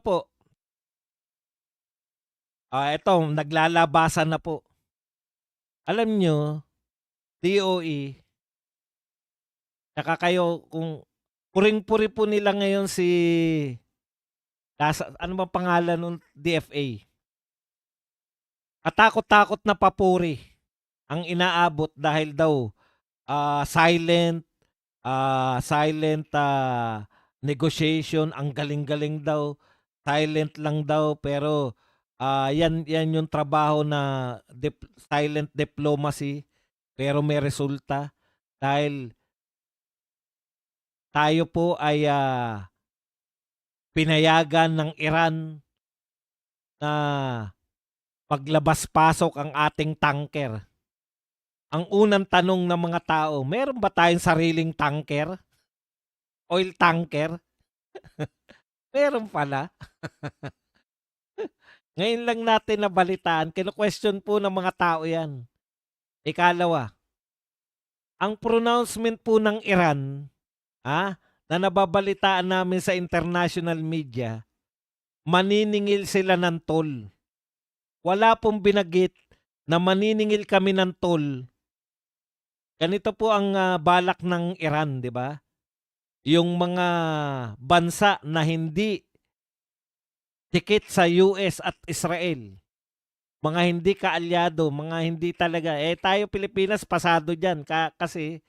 po, eto naglalabasan na po. Alam niyo, DOE, tsaka kayo kung puring-puri po nila ngayon si ano bang pangalan nung DFA? Katakot-takot na papuri ang inaabot dahil daw silent negotiation, ang galing-galing daw, silent lang daw pero yan yung trabaho na silent diplomacy pero may resulta dahil tayo po ay pinayagan ng Iran na paglabas-pasok ang ating tanker. Ang unang tanong ng mga tao, meron ba tayong sariling tanker? Oil tanker? Meron pala. Ngayon lang natin nabalitaan, kino-question po ng mga tao yan. Ikalawa, ang pronouncement po ng Iran, na nababalitaan namin sa international media, maniningil sila ng toll. Wala pong binagit na maniningil kami ng toll. Ganito po ang balak ng Iran, di ba? Yung mga bansa na hindi dikit sa US at Israel, mga hindi kaalyado, mga hindi talaga, tayo Pilipinas pasado dyan kasi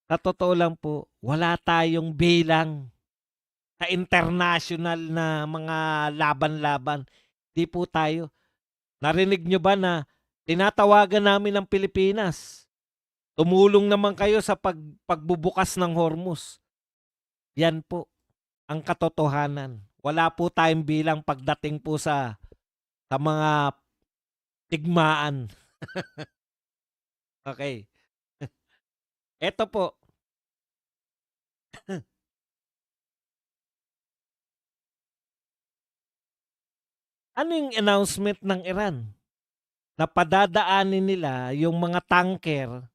sa totoo lang po, wala tayong bilang sa international na mga laban-laban. Di po tayo. Narinig nyo ba na tinatawagan namin ng Pilipinas? Tumulong naman kayo sa pagbubukas ng Hormuz. Yan po ang katotohanan. Wala po tayong bilang pagdating po sa mga tigmaan. Okay. Eto po. Ano yung announcement ng Iran? Na padadaanin nila yung mga tanker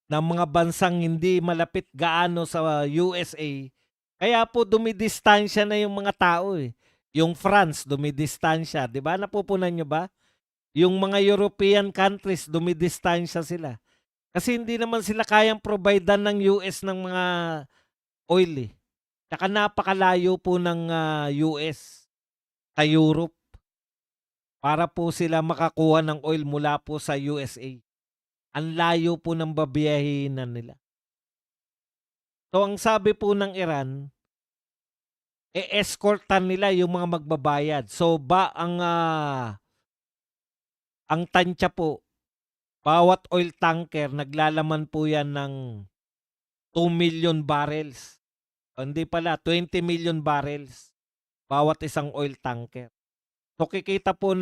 ng mga bansang hindi malapit gaano sa USA. Kaya po dumidistansya na yung mga tao eh. Yung France dumidistansya, 'di ba? Napupunan nyo ba? Yung mga European countries dumidistansya sila. Kasi hindi naman sila kayang providean ng US ng mga oil eh. Tsaka napakalayo po ng US sa Europe para po sila makakuha ng oil mula po sa USA. Ang layo po ng babiyahinan nila. So ang sabi po ng Iran, escortan nila yung mga magbabayad. So ang tansya po, bawat oil tanker naglalaman po yan ng 2 million barrels. O, hindi pala, 20 million barrels bawat isang oil tanker. So kikita po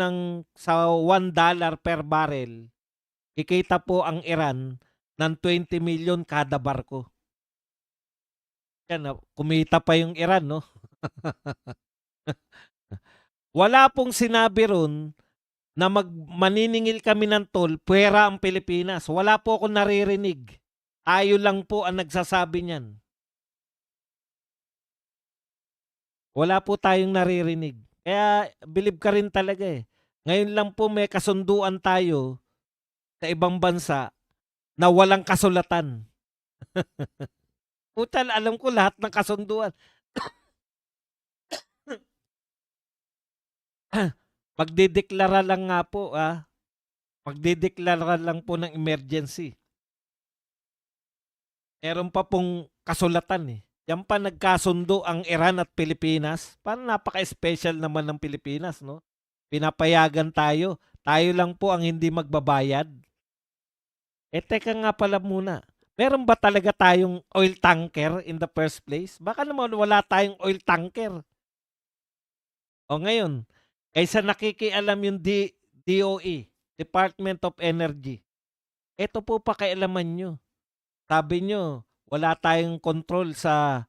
sa $1 per barrel, kikita po ang Iran ng 20 million kada barko. Yan, kumita pa yung Iran, no? Wala pong sinabi ron na maniningil kami ng toll, puwera ang Pilipinas. Wala po akong naririnig. Tayo lang po ang nagsasabi niyan. Wala po tayong naririnig. Kaya believe ka rin talaga eh. Ngayon lang po may kasunduan tayo sa ibang bansa na walang kasulatan. Putal, alam ko lahat ng kasunduan. Magdedeklara lang nga po, magdedeklara lang po ng emergency. Meron pa pong kasulatan eh. Yan pa nagkasundo ang Iran at Pilipinas. Parang napaka-special naman ng Pilipinas, no? Pinapayagan tayo. Tayo lang po ang hindi magbabayad. Teka nga pala muna. Meron ba talaga tayong oil tanker in the first place? Baka naman wala tayong oil tanker. O ngayon, kaysa nakikialam yung DOE, Department of Energy, ito po pakialaman nyo. Sabi nyo, wala tayong control sa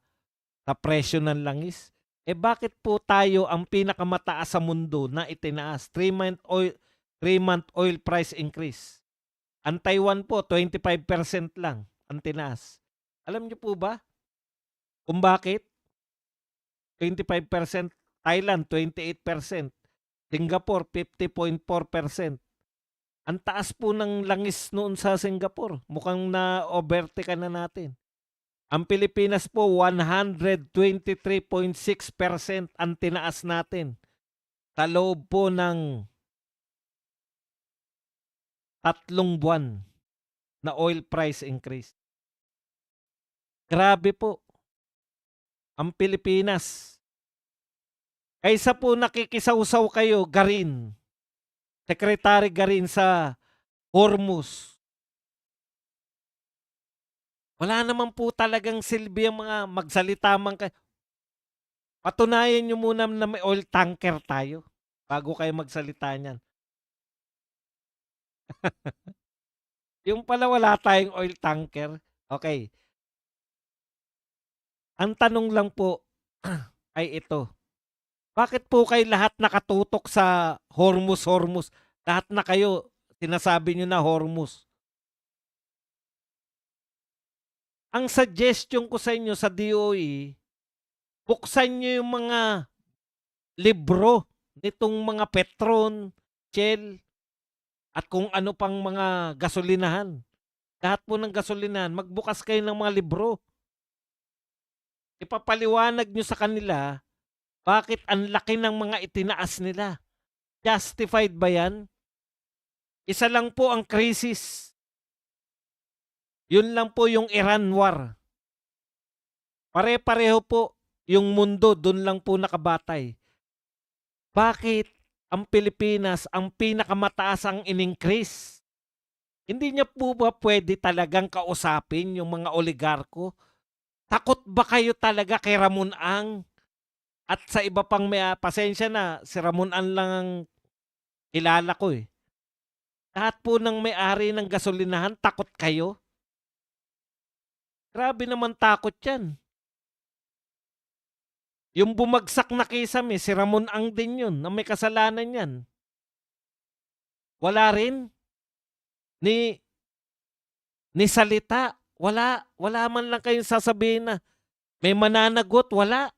presyo ng langis. Bakit po tayo ang pinakamataas sa mundo na itinaas? 3-month oil price increase. Ang Taiwan po, 25% lang ang tinaas. Alam nyo po ba kung bakit 25% Thailand 28%, Singapore 50.4%. Ang taas po ng langis noon sa Singapore. Mukhang na-overtake na natin. Ang Pilipinas po 123.6% ang tinaas natin sa loob po ng 3 buwan na oil price increase. Grabe po ang Pilipinas. Kaysa po nakikisawsaw kayo, Garin, Secretary Garin sa Hormuz. Wala naman po talagang silbi ang mga magsalita man kayo. Patunayan nyo muna na may oil tanker tayo bago kayo magsalita niyan. Yung pala wala tayong oil tanker. Okay. Ang tanong lang po ay ito. Bakit po kayo lahat nakatutok sa Hormuz? Lahat na kayo, sinasabi nyo na Hormuz. Ang suggestion ko sa inyo sa DOE, buksan nyo yung mga libro nitong mga Petron, Shell, at kung ano pang mga gasolinahan. Lahat po ng gasolinahan, magbukas kayo ng mga libro. Ipapaliwanag nyo sa kanila bakit ang laki ng mga itinaas nila. Justified ba yan? Isa lang po ang krisis. Yun lang po yung Iran war. Pare-pareho po yung mundo, dun lang po nakabatay. Bakit ang Pilipinas ang pinakamataas ang in-increase? Hindi niya po ba pwede talagang kausapin yung mga oligarko? Takot ba kayo talaga kay Ramon Ang? At sa iba pang pasensya na, si Ramon Ang lang ang kilala ko eh. Lahat po ng may-ari ng gasolinahan, takot kayo? Grabe naman takot yan. Yung bumagsak na Kisame, si Ramon Ang din yun, na may kasalanan yan. Wala rin. Ni salita, wala man lang kayong sasabihin na may mananagot, wala.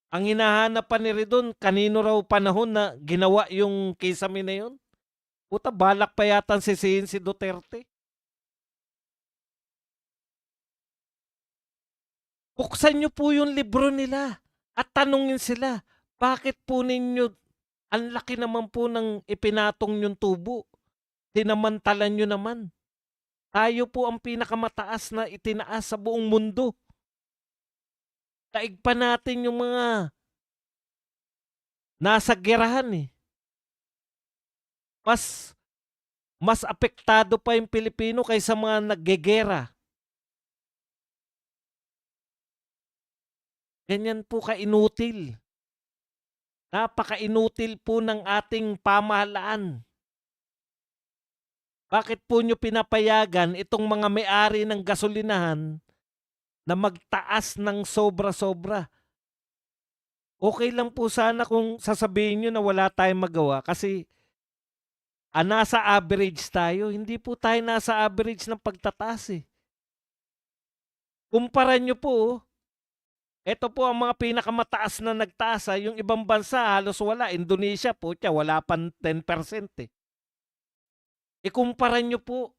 Ang hinahanap pa ni Ridon, kanino raw panahon na ginawa yung Kisame na yun? Puta, balak pa yata sisihin si Duterte. Buksan nyo po yung libro nila at tanungin sila, bakit po ninyo, ang laki naman po ng ipinatong yung tubo. Tinamantalan nyo naman. Tayo po ang pinakamataas na itinaas sa buong mundo. Daig pa natin yung mga nasa gerahan eh. Mas apektado pa yung Pilipino kaysa mga naggegera. Ganyan po ka-inutil. Napaka-inutil po ng ating pamahalaan. Bakit po nyo pinapayagan itong mga may-ari ng gasolinahan na magtaas ng sobra-sobra? Okay lang po sana kung sasabihin nyo na wala tayong magawa kasi nasa average tayo. Hindi po tayo nasa average ng pagtataas eh. Kumpara nyo po, ito po ang mga pinakamataas na nagtaas. Yung ibang bansa halos wala. Indonesia po, wala pang 10% eh. Ikumpara nyo po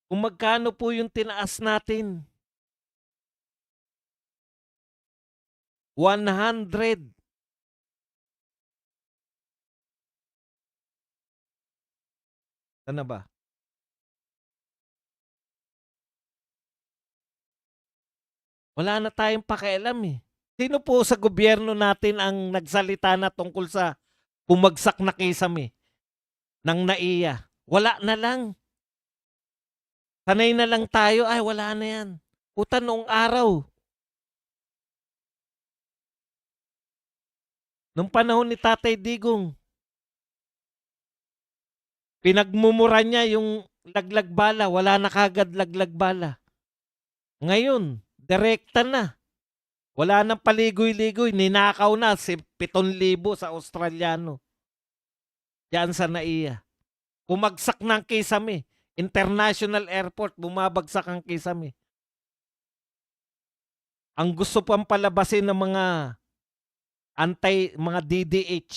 kung magkano po yung tinaas natin. 100. Ano ba? Wala na tayong pakialam eh. Sino po sa gobyerno natin ang nagsalita na tungkol sa bumagsak na Kisame ng NAIA? Wala na lang. Sanay na lang tayo, ay wala na yan. Puta, noong araw. Nung panahon ni Tatay Digong, pinagmumura niya yung laglag bala, wala na kagad laglag bala. Ngayon, direkta na. Wala nang paligoy-ligoy, ninakaw na si 7,000 sa Australiano. Diyan sa NAIA. Bumagsak ng Kisame. International Airport, bumabagsak ang Kisame. Ang gusto pang palabasin ng mga DDH,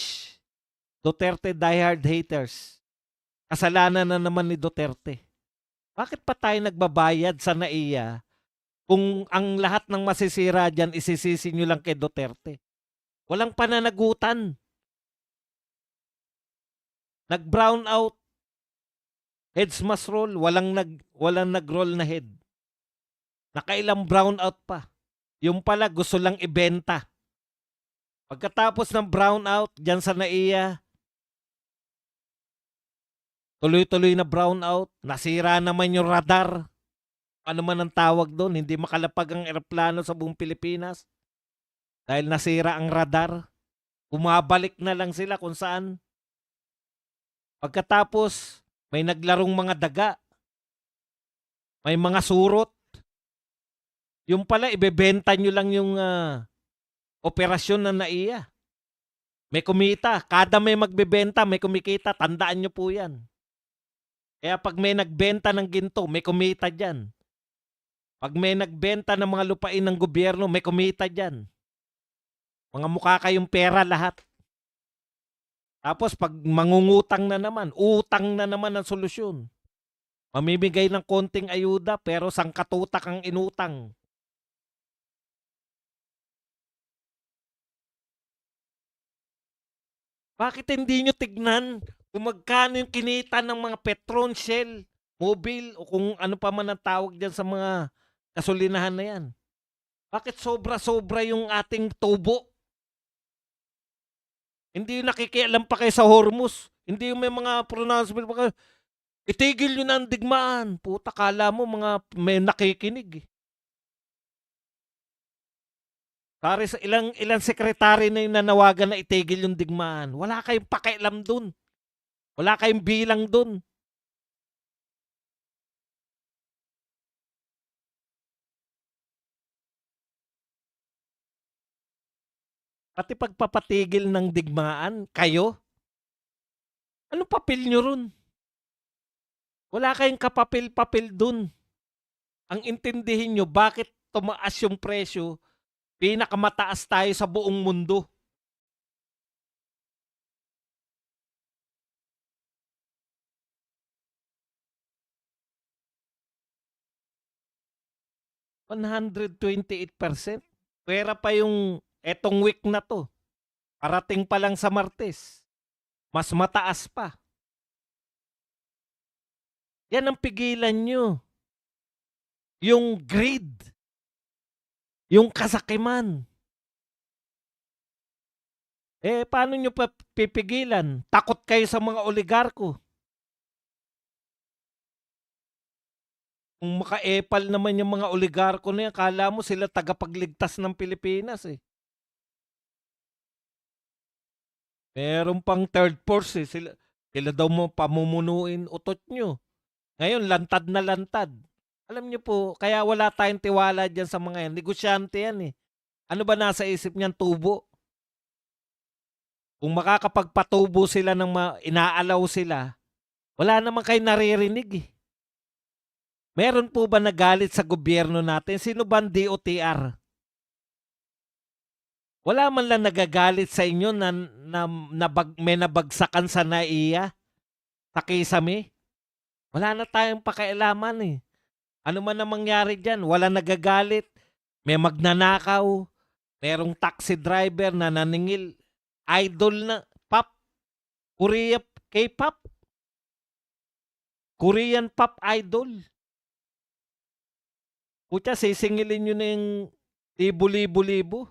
Duterte diehard haters. Kasalanan na naman ni Duterte. Bakit pa tayo nagbabayad sa NAIA kung ang lahat ng masisira diyan isisisi nyo lang kay Duterte? Walang pananagutan. Nag-brown out, heads must roll, walang nag-roll na head. Nakailang brown out pa. Yung pala gusto lang ibenta. Pagkatapos ng brown out diyan sa NAIA, tuloy-tuloy na brown out, nasira naman yung radar. Ano man ang tawag doon, hindi makalapag ang eroplano sa buong Pilipinas dahil nasira ang radar. Bumabalik na lang sila kung saan. Pagkatapos, may naglarong mga daga. May mga surot. Yung pala, ibebenta nyo lang yung operasyon na NAIA. May kumita. Kada may magbebenta, may kumikita. Tandaan nyo po yan. Kaya pag may nagbenta ng ginto, may kumita dyan. Pag may nagbenta ng mga lupain ng gobyerno, may kumita dyan. Mga mukha kayong pera lahat. Tapos pag mangungutang na naman, utang na naman ang solusyon. Mamimigay ng konting ayuda pero sangkatutak ang inutang. Bakit hindi nyo tignan kung magkano yung kinita ng mga Petron, Shell, Mobil o kung ano pa man ang tawag dyan sa mga gasolinahan na yan? Bakit sobra-sobra yung ating tubo? Hindi yung nakikialam pa kayo sa Hormuz. Hindi yung may mga pronouncement pa kayo. Itigil nyo na ang digmaan. Puta, kala mo mga may nakikinig. Pare sa ilang sekretary na yung nanawagan na itigil yung digmaan. Wala kayong pakialam dun. Wala kayong bilang dun. Pati pagpapatigil ng digmaan, kayo? Anong papel nyo ron? Wala kayong kapapil-papil dun. Ang intindihin nyo, bakit tumaas yung presyo, pinakamataas tayo sa buong mundo. %128%. Pera pa yung etong week na to. Parating pa lang sa Martes. Mas mataas pa. Yan ang pigilan nyo. Yung greed. Yung kasakiman. Paano nyo pa pipigilan? Takot kayo sa mga oligarko. Kung maka-epal naman yung mga oligarko na yan, kala mo sila tagapagligtas ng Pilipinas eh. Meron pang third force eh. Sila daw mo pamumunuin utot nyo. Ngayon, lantad na lantad. Alam nyo po, kaya wala tayong tiwala dyan sa mga yan. Negosyante yan eh. Ano ba nasa isip niyan? Tubo. Kung makakapagpatubo sila ng inaalaw sila, wala naman kayo naririnig eh. Meron po ba nagalit sa gobyerno natin? Sino ba ang DOTR? Wala man lang nagagalit sa inyo na may nabagsakan sa NAIA? Sa Kisame? Wala na tayong pakialaman eh. Ano man ang mangyari dyan? Wala nagagalit. May magnanakaw. Merong taxi driver na naningil. Idol na pop. K-pop. Korean pop idol. Pucha, sisingilin nyo na yung libo-libo-libo.